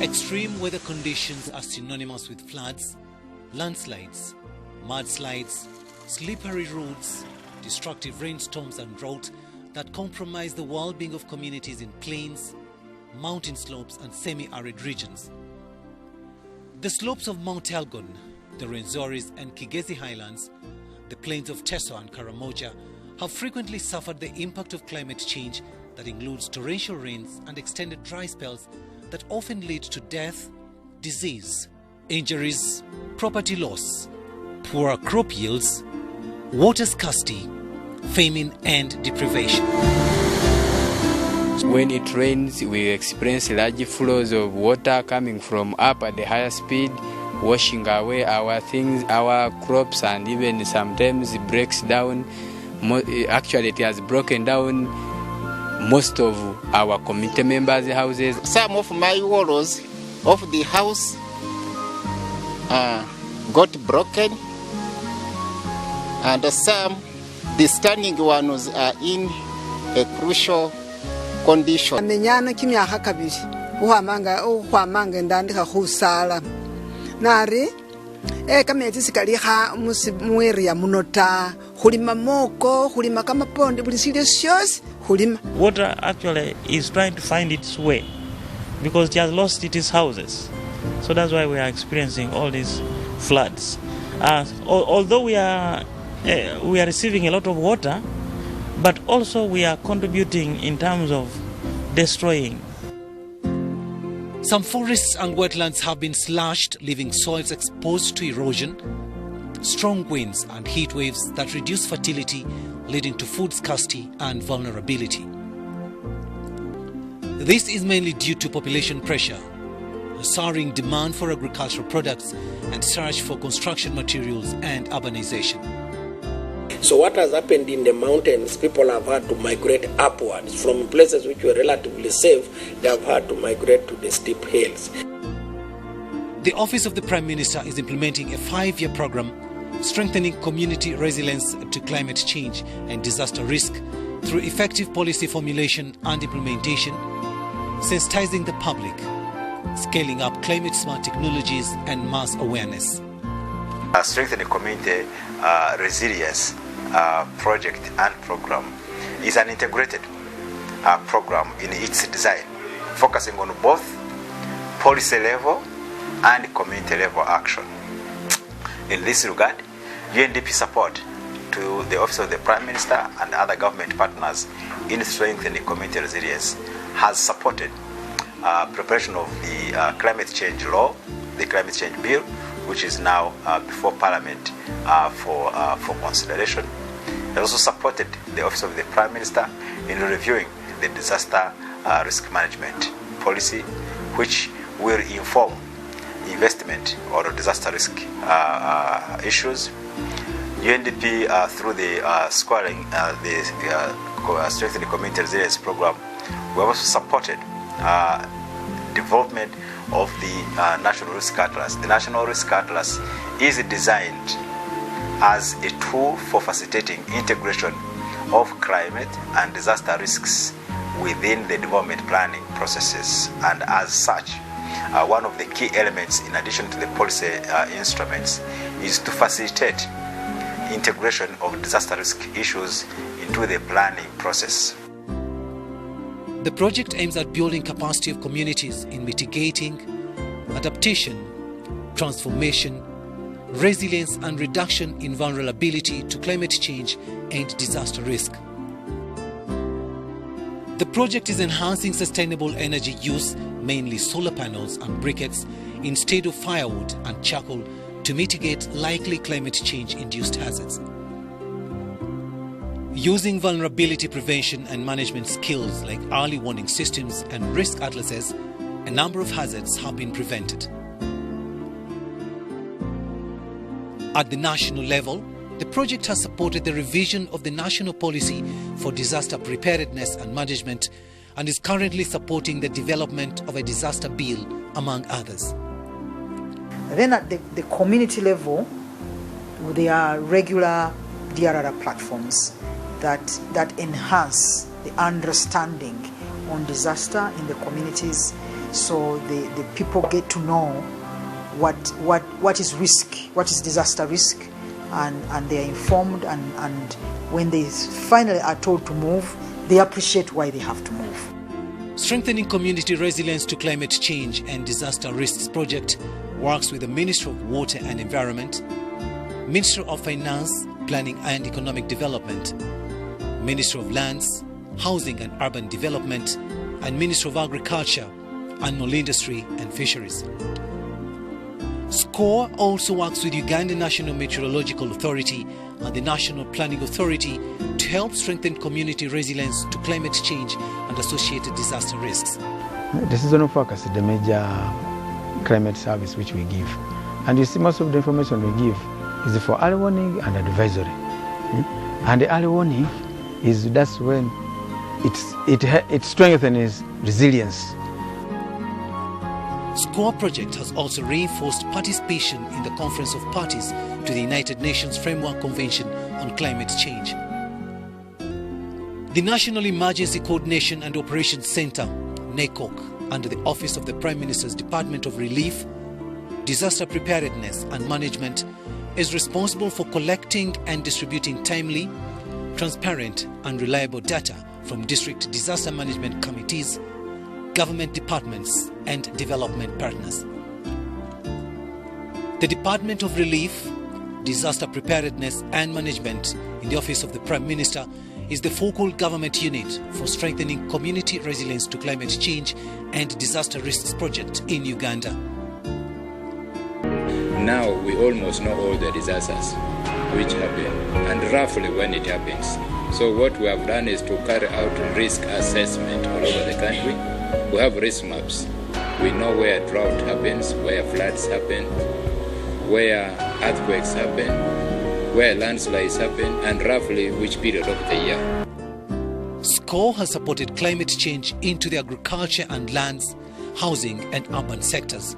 Extreme weather conditions are synonymous with floods, landslides, mudslides, slippery roads, destructive rainstorms and drought that compromise the well-being of communities in plains, mountain slopes and semi-arid regions. The slopes of Mount Elgon, the Rwenzoris and Kigezi Highlands, the plains of Teso and Karamoja have frequently suffered the impact of climate change that includes torrential rains and extended dry spells that often lead to death, disease, injuries, property loss, poor crop yields, water scarcity, famine and deprivation. When it rains, we experience large flows of water coming from up at the higher speed, washing away our things, our crops, and even sometimes it breaks down. Actually, it has broken down most of our community members' houses. Some of my walls of the house got broken, and some, the standing ones, are in a crucial condition. Menyana kimyaka kabiri uhwamanga ndandika khusala nari kametsi sikaliha mueria munota khulima moko khulima kamaponde buli sile shosi khulima. Water actually is trying to find its way because it has lost its houses, so that's why we are experiencing all these floods. Although we are receiving a lot of water, but also we are contributing in terms of destroying. Some forests and wetlands have been slashed, leaving soils exposed to erosion, strong winds and heat waves that reduce fertility, leading to food scarcity and vulnerability. This is mainly due to population pressure, a soaring demand for agricultural products, and search for construction materials and urbanization. So what has happened in the mountains, people have had to migrate upwards. From places which were relatively safe, they have had to migrate to the steep hills. The Office of the Prime Minister is implementing a 5-year program strengthening community resilience to climate change and disaster risk through effective policy formulation and implementation, sensitizing the public, scaling up climate-smart technologies and mass awareness. Strengthening community resilience project and program is an integrated program in its design, focusing on both policy level and community level action. In this regard, UNDP support to the Office of the Prime Minister and other government partners in strengthening community resilience has supported preparation of the climate change law, the climate change bill, which is now before Parliament for consideration. It also supported the Office of the Prime Minister in reviewing the disaster risk management policy, which will inform investment or disaster risk issues. UNDP, through the Strengthening Community Resilience Program, we have also supported development of the National Risk Atlas. The National Risk Atlas is designed as a tool for facilitating integration of climate and disaster risks within the development planning processes, and as such, one of the key elements in addition to the policy instruments is to facilitate integration of disaster risk issues into the planning process. The project aims at building capacity of communities in mitigating, adaptation, transformation, resilience and reduction in vulnerability to climate change and disaster risk. The project is enhancing sustainable energy use, mainly solar panels and briquettes, instead of firewood and charcoal, to mitigate likely climate change-induced hazards. Using vulnerability prevention and management skills like early warning systems and risk atlases, a number of hazards have been prevented. At the national level, the project has supported the revision of the National Policy for Disaster Preparedness and Management and is currently supporting the development of a disaster bill, among others. Then at the community level, there are regular DRR platforms that enhance the understanding on disaster in the communities. so the people get to know what is risk, what is disaster risk, and they are informed, and when they finally are told to move, they appreciate why they have to move. Strengthening Community Resilience to Climate Change and Disaster Risks Project works with the Ministry of Water and Environment, Ministry of Finance, Planning and Economic Development, Ministry of Lands, Housing and Urban Development, and Ministry of Agriculture, Animal Industry and Fisheries. SCORE also works with Uganda National Meteorological Authority and the National Planning Authority to help strengthen community resilience to climate change and associated disaster risks. The seasonal forecast is the major climate service which we give. And you see, most of the information we give is for early warning and advisory. And the early warning that's when it strengthens resilience. SCORE project has also reinforced participation in the Conference of Parties to the United Nations Framework Convention on Climate Change. The National Emergency Coordination and Operations Center, NECOC, under the Office of the Prime Minister's Department of Relief, Disaster Preparedness and Management, is responsible for collecting and distributing timely, transparent and reliable data from district disaster management committees, government departments and development partners. The Department of Relief, Disaster Preparedness and Management in the Office of the Prime Minister is the focal government unit for strengthening community resilience to climate change and disaster risks project in Uganda. Now we almost know all the disasters which happen and roughly when it happens. So what we have done is to carry out risk assessment all over the country. We have risk maps. We know where drought happens, where floods happen, where earthquakes happen, where landslides happen, and roughly which period of the year. SCORE has supported climate change into the agriculture and lands, housing and urban sectors.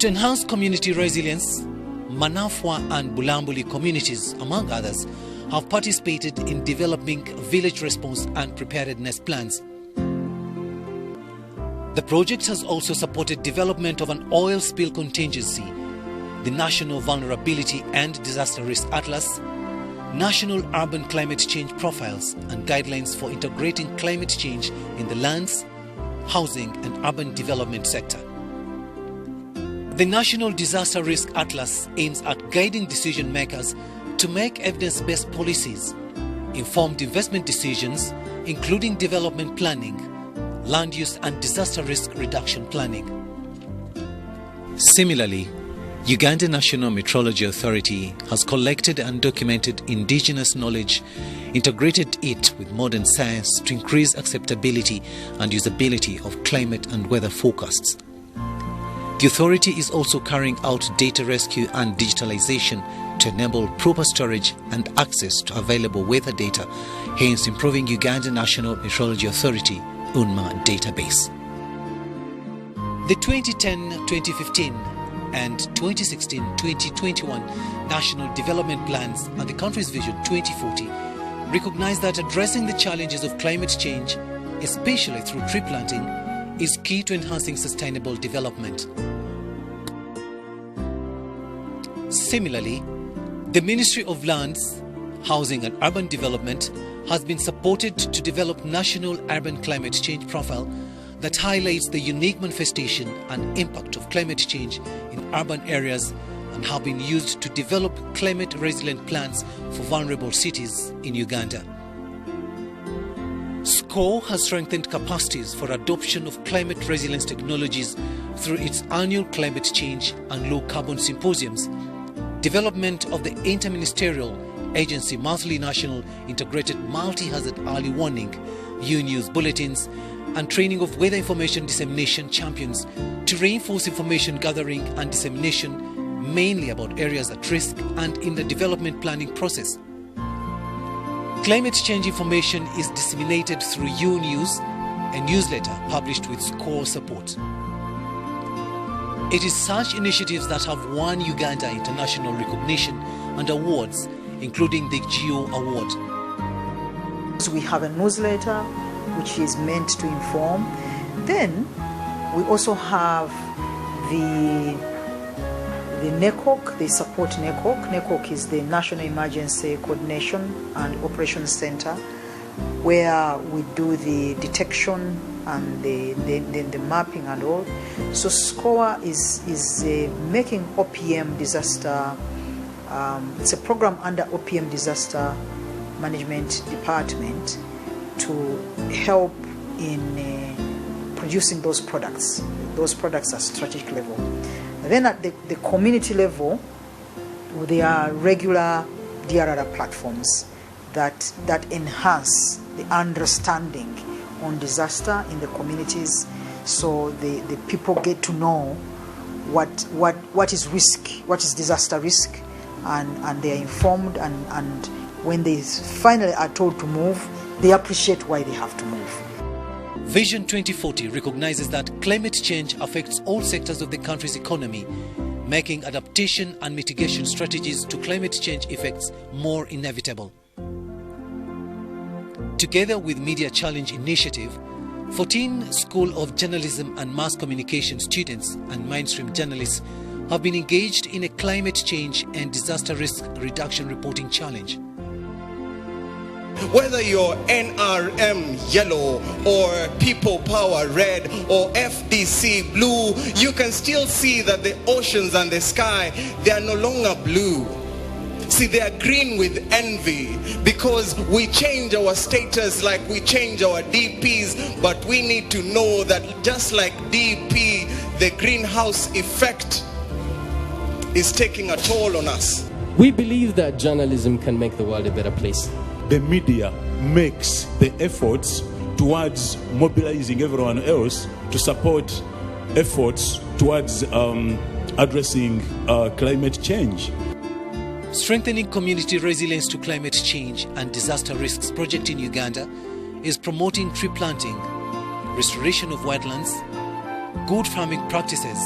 To enhance community resilience, Manafwa and Bulambuli communities, among others, have participated in developing village response and preparedness plans. The project has also supported development of an oil spill contingency, the National Vulnerability and Disaster Risk Atlas, National Urban Climate Change Profiles and Guidelines for integrating climate change in the lands, housing and urban development sector. The National Disaster Risk Atlas aims at guiding decision makers to make evidence-based policies, informed investment decisions, including development planning, land use and disaster risk reduction planning. Similarly, Uganda National Meteorology Authority has collected and documented indigenous knowledge, integrated it with modern science to increase acceptability and usability of climate and weather forecasts. The authority is also carrying out data rescue and digitalization to enable proper storage and access to available weather data, hence improving Uganda National Meteorology Authority UNMA database. The 2010-2015 and 2016-2021 National Development Plans and the country's Vision 2040 recognize that addressing the challenges of climate change, especially through tree planting, is key to enhancing sustainable development. Similarly, the Ministry of Lands, Housing and Urban Development has been supported to develop National Urban Climate Change Profile that highlights the unique manifestation and impact of climate change in urban areas and have been used to develop climate-resilient plans for vulnerable cities in Uganda. SCORE has strengthened capacities for adoption of climate resilience technologies through its annual climate change and low-carbon symposiums, development of the Interministerial Agency Monthly National Integrated Multi-Hazard Early Warning U-News Bulletins, and training of weather information dissemination champions to reinforce information gathering and dissemination mainly about areas at risk and in the development planning process. Climate change information is disseminated through U-News, a newsletter published with SCORE support. It is such initiatives that have won Uganda international recognition and awards, including the GEO Award. So we have a newsletter which is meant to inform Then we also have the NECOC. They support NECOC. NECOC is the National Emergency Coordination and Operations Center, where we do the detection and the mapping and all. So SCOA is making OPM disaster. It's a program under OPM Disaster Management Department to help in producing those products at strategic level. And then at the community level, there are regular DRR platforms that enhance the understanding on disaster in the communities, so the people get to know what is risk, what is disaster risk, and they are informed, and when they finally are told to move, they appreciate why they have to move. Vision 2040 recognizes that climate change affects all sectors of the country's economy, making adaptation and mitigation strategies to climate change effects more inevitable. Together with Media Challenge Initiative, 14 School of Journalism and Mass Communication students and mainstream journalists have been engaged in a climate change and disaster risk reduction reporting challenge. Whether you're NRM yellow or People Power red or FDC blue, you can still see that the oceans and the sky, they are no longer blue. See, they are green with envy, because we change our status like we change our DPs, but we need to know that just like DP, the greenhouse effect is taking a toll on us. We believe that journalism can make the world a better place. The media makes the efforts towards mobilizing everyone else to support efforts towards addressing climate change. Strengthening community resilience to climate change and disaster risks project in Uganda is promoting tree planting, restoration of wetlands, good farming practices,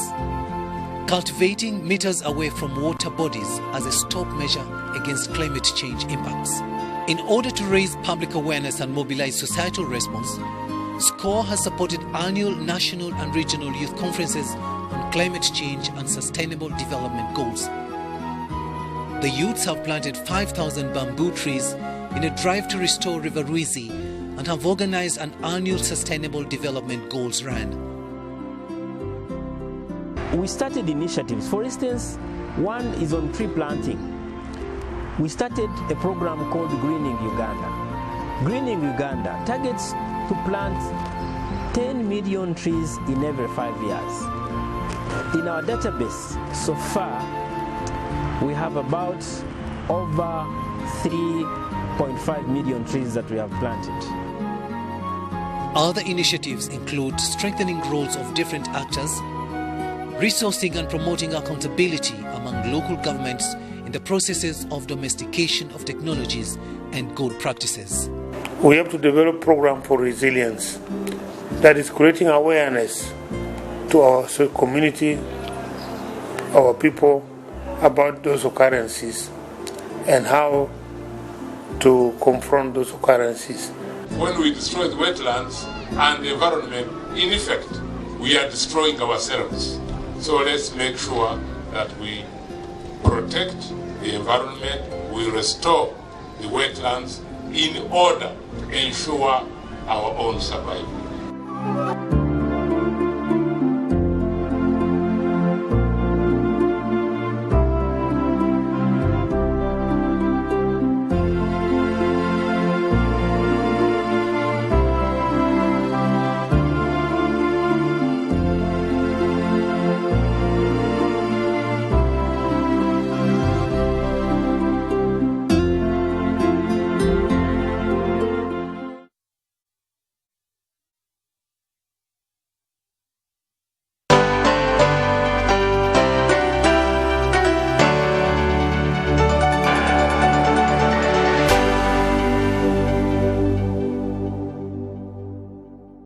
cultivating meters away from water bodies as a stop measure against climate change impacts. In order to raise public awareness and mobilize societal response, SCORE has supported annual national and regional youth conferences on climate change and sustainable development goals. The youths have planted 5,000 bamboo trees in a drive to restore River Ruizi and have organized an annual Sustainable Development Goals Run. We started initiatives. For instance, one is on tree planting. We started a program called Greening Uganda. Greening Uganda targets to plant 10 million trees in every 5 years. In our database, so far, we have about over 3.5 million trees that we have planted. Other initiatives include strengthening roles of different actors, resourcing and promoting accountability among local governments in the processes of domestication of technologies and good practices. We have to develop a program for resilience that is creating awareness to our community, our people, about those occurrences and how to confront those occurrences. When we destroy the wetlands and the environment, in effect, we are destroying ourselves. So let's make sure that we protect the environment, we restore the wetlands in order to ensure our own survival.